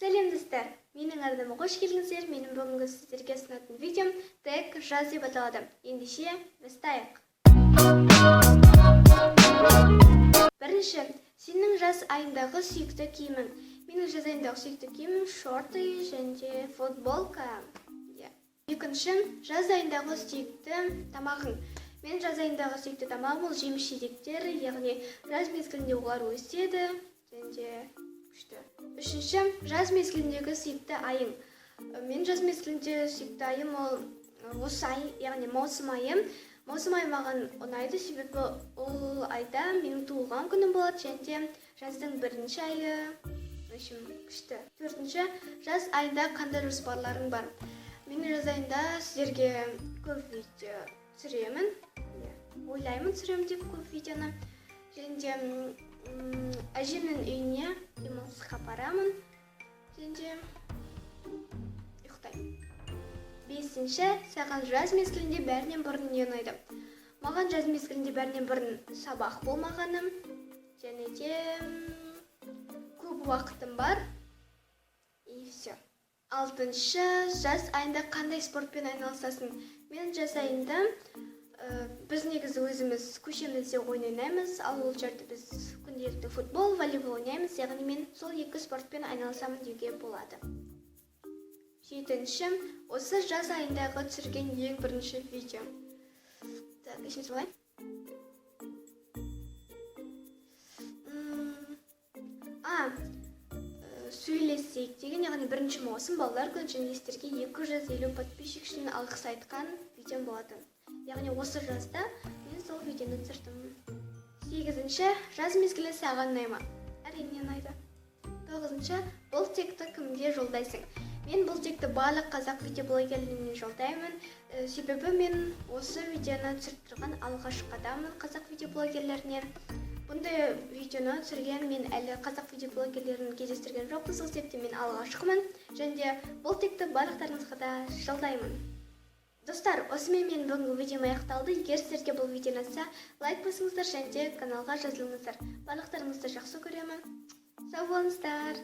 Сәлем достар, менің ардыма қош келдіңіздер. Менің бүгінгі сіздерге ұсынатын видеом тек жаз деп аталады. Ендеше бастайық. Бірінші, сенің жаз айындағы сүйікті киімің. Менің жаз айындағы сүйікті киімім шорты және футболка. Екінші, жаз айындағы сүйікті тамағың. Мен жаз айындағы сүйікті тамағым ол жеміс-жидектер, яғни жаз мезгілінде олар өседі және күшті. Үшінші, жаз мезгіліндегі сүйікті айың. Мен жаз мезгілінде сүйікті айым ол осы ай, яғни маусым айы. Маусым айы маған ұнайды, себебі ол айда менің туылған күнім болады және жаздың бірінші айы. Күшті. Төртінші, жаз айында қандай жоспарларың бар? Мен жаз айында сіздерге көп видео түсіремін. Ойлаймын түсіремін деп көп видеоны. Және әжемнің үйіне демалысқа барамын. Және ұйықтаймын. Бесінші, саған жаз мезгілінде бәрінен бұрын не ұнайды? Маған жаз мезгілінде бәрінен бұрын сабақ болмағаным және де көп уақытым бар. И все. Алтыншы, жаз айында қандай спортпен айналысасың? Мен жаз айында біз негізі өзіміз көшемізде ойнаймыз, ал ол жерде біз күнделікті футбол, волейбол ойнаймыз, яғни мен сол екі спортпен айналысамын деуге болады. Жетінші, осы жаз айындағы түсірген ең бірінші видео. Так, ішін солай. Сөйлесек деген, яғни бірінші маусым балалар күні және сіздерге 250 подписчик үшін алғыс айтқан видеом болатын. Яғни осы жазда мен сол видеоны түсірдім. Сегізінші, жаз мезгілі саған ұнай ма? Әрине ұнайды. Тоғызыншы, бұл текті кімге жолдайсың? Мен бұл текті барлық қазақ видеоблогерлеріне жолдаймын. Себебі мен осы видеоны түсіріп тұрған алғашқы адаммын қазақ видеоблогерлеріне. Бұндай видеоны түсірген мен әлі қазақ видеоблогерлерін кездестірген жоқпын, сол себептен мен алғашқымын. Және бұл текті барлықтарыңызға да жолдаймын. Достар, осымен мен бүгінгі видеом аяқталды. Егер сіздерге бұл видео ұнаса, лайк басыңыздар және каналға жазылыңыздар. Барлықтарыңызды жақсы көремін. Сау болыңыздар.